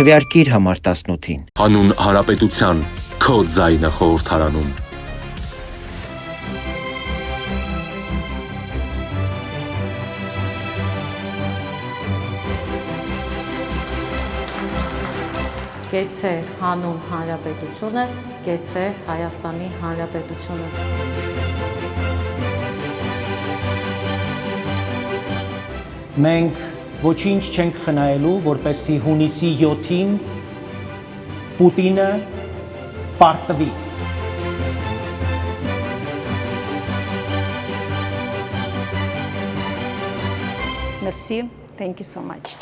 Քվեարկիր համար 18-ին։ Հանուն հանրապետության քո ձայնը խորհրդարանում։ Գեցե հանուն հանրապետությունը, գեցե Հայաստանի Հանրապետությունը։ Մենք ոչինչ չենք խնայելու, որպեսզի հունիսի 7-ին Պուտինը պարտվի։ Merci. Thank you so much.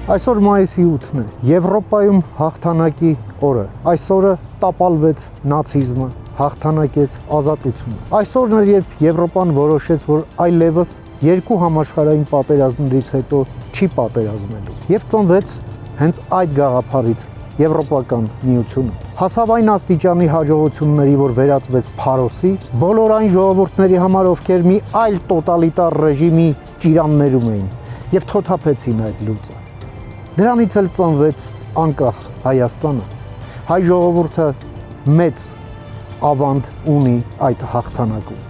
Այսօր մայիսի 8-ն է, Եվրոպայում հաղթանակի օրը, այսօրը տապալվեց նացիզմը, հաղթանակեց ազատությունը։ Այսօրն էր, երբ Եվրոպան որոշեց, որ այլևս երկու համաշխարհային պատերազմներից հետո չի պատերազմելու, եւ ծնվեց հենց այդ գաղափարից Եվրոպական միությունը։ Հասավ այն աստիճանի հաջողությունների, որ վերածվեց փարոսի, բոլոր այն ժողովուրդների համար, ովքեր մի այլ տոտալիտար ռեժիմի ճիրաններում էին եւ թոթափեցին այդ լուծը։ Դրանից էլ ծնվեց անկախ Հայաստանը։ Հայ ժողովուրդը մեծ ավանդ ունի այդ հաղթանակում։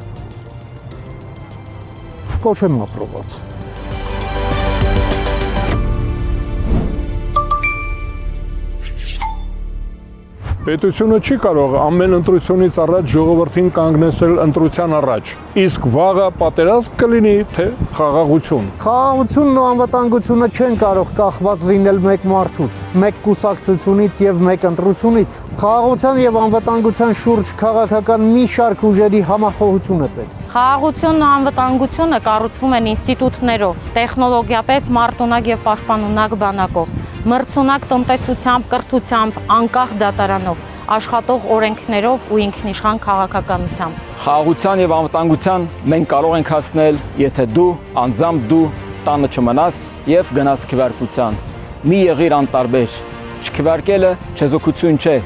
Կոչ եմ ապրոված։ Պետությունը չի կարող ամեն ընտրությունից առաջ ժողովրդին կանգնեցնել ընտրության առաջ։ Իսկ վաղը պատերազմ կլինի, թե խաղաղություն։ Խաղաղությունն ու անվտանգությունը չեն կարող կախված լինել մեկ մարդուց, մեկ կուսակցությունից եւ մեկ ընտրությունից։ Խաղաղության եւ անվտանգության շուրջ քաղաքական մի շարք ուժերի համախոհություն է պետք։ Խաղաղությունն ու անվտանգությունը կառուցվում են ինստիտուտներով, տեխնոլոգիապես մարտունակ եւ պաշտպանունակ բանակով, մրցունակ տնտեսությամբ, կրթությամբ, անկախ դատարանով, աշխատող օրենքներով ու ինքնիշխան քաղաքականությամբ։ Խաղաղության եւ անվտանգության մենք կարող ենք հասնել, եթե դու անձամբ դու տանը չմնաս եւ գնաս քվեարկության։ Մի եղիր անտարբեր։ Չքվեարկելը չեզոքություն չէ,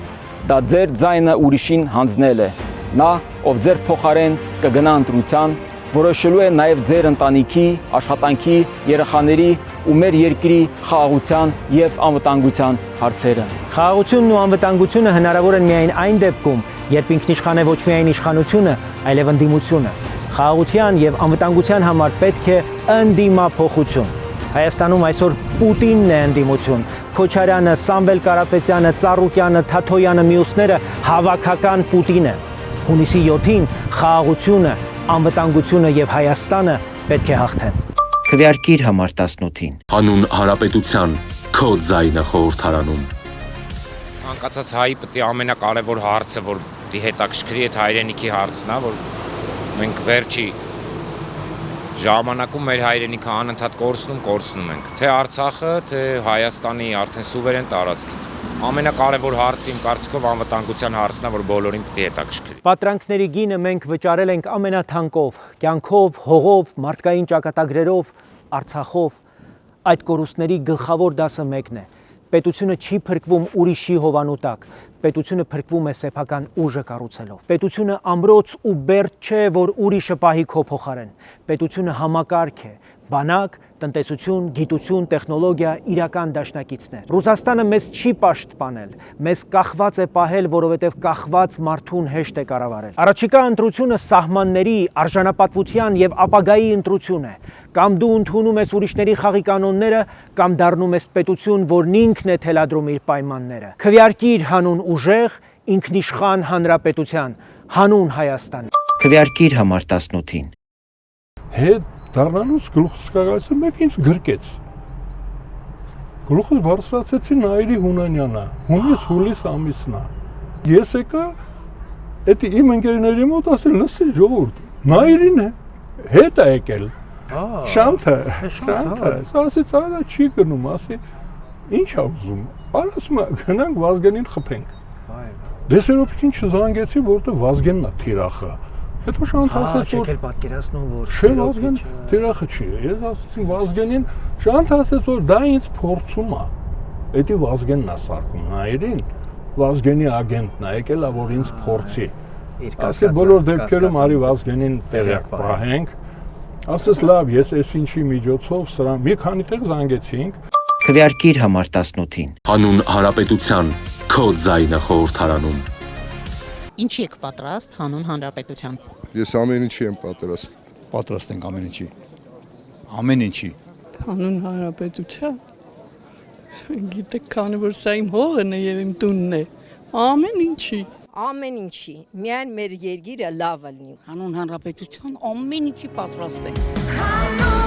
դա ձեր ձայնը ուրիշին հանձնել է։ Նա, ով ձեր փոխարեն կգնա ընտրության, որոշելու է նաև ձեր ընտանիքի, աշխատանքի, երեխաների ու մեր երկրի խաղաղության եւ անվտանգության հարցերը։ Խաղաղությունն ու անվտանգությունը հնարավոր են միայն այն դեպքում, երբ ինքնիշխան է ոչ միայն իշխանությունը, այլև ընդդիմությունը։ Խաղաղության եւ անվտանգության համար պետք է ընդդիմափոխություն։ Հայաստանում այսօր Պուտինն է ընդդիմություն։ Քոչարյանը, Սամվել Կարապետյանը, Ծառուկյանը, Թաթոյանը, մյուսները հավաքական Պուտին է։ Հունիսի 7-ին խաղաղությունը, անվտանգությունը եւ Հայաստանը պետք է հաղթեն։ Քվեարկիր համար 18-ին։ Հանուն հանրապետության քո ձայնը խորհրդարանում։ Ցանկացած հայի պետք է ամենակարևոր հարցը, որ պետք է հետաքրքրի այդ հայրենիքի հարցն է, որ մենք վերջի ժամանակում մեր հայրենիքը անընդհատ կորցնում ենք, թե Արցախը, թե Հայաստանի արդեն սուվերեն տարածքից։ Ամենակարևոր հարցը իմ կարծիքով անվտանգության հարցն է, որ բոլորին պետք է հետաքրքրի։ Պատրանքների գինը մենք վճարել ենք ամենաթանկով, կյանքով, հողով, մարդկային ճակատագրերով, Արցախով։ Այդ կորուստների գլխավոր դասը մեկն է։ Պետությունը չի փրկվում ուրիշի հովանու տակ, պետությունը փրկվում է սեփական ուժը կառուցելով։ Պետությունը ամրոց ու բերդ չէ, որ ուրիշը պահի քո փոխարեն։ Պետությունը համակարգ է, բանակ, տնտեսություն, գիտություն, տեխնոլոգիա, իրական դաշնակիցներ։ Ռուսաստանը մեզ չի պաշտպանել, մեզ կախված է պահել, որովհետև կախված մարդուն հեշտ է կառավարել։ Առաջիկա ընտրությունը սահմանների, արժանապատվության եւ ապագայի ընտրություն է։ Կամ դու ընդունում ես ուրիշների խաղի կանոնները, կամ դառնում ես պետություն, որն ինքն է թելադրում իր պայմանները։ Քվեարկիր հանուն ուժեղ, ինքնիշխան հանրապետության, հանուն Հայաստանի։ Քվեարկիր համար 18-ին։ Հետ դառնալուց գլուխս կաղացը մեկ ինձ գրկեց։ Գլուխս բարձրացեցի Նայիրի Հունանյանը, հունիս ամիսն է։ Ես եկա այդ իմ ընկերների մոտ ասել, լսի ժողովուրդ, Նայիրին է, հետ է եկել։ Շանթը, ասեց արա չի գնում, ասի ինչ ա ուզում, ասում գնանք Վազգենին խփենք։ Դեսերոպին չզանգեցի, որտեղ Վազգենն է թիրախը։ Հետո Շանթ ասաց, Չեք որ էլ պատկերացնում, որ չէ, Վազգեն դերախը չի։ Ես ասացի Վազգենին, Շանթ ասաց, որ դա ինձ փորձում է։ Էդի Վազգենն է սարքում նայերին, Վազգենի ագենտն է, եկել է որ ինձ փորձի։ Ասի բոլոր դեպքերում արի Վազգենին տեղյակ պահենք։ Ասես լավ, ես այս ինչի միջոցով սրան մի քանի տեղ զանգեցինք։ Քվեարկիր համար 18-ին։ Հանուն Հանրապետության քո ձայնը խորհրդարանում։ Ինչի եք պատրաստ հանուն հանրապետության։ Ես ամեն ինչի եմ պատրաստ։ Պատրաստ ենք ամեն ինչի։ Ամեն ինչի։ Հանուն հանրապետության։ Գիտեք, քանի որ սա իմ հողն է եւ իմ տունն է։ Ամեն ինչի։ Ամեն ինչի, միայն մեր երկիրը լավը լինի։ Հանուն հանրապետության ամեն ինչի պատրաստ ենք։ Հանուն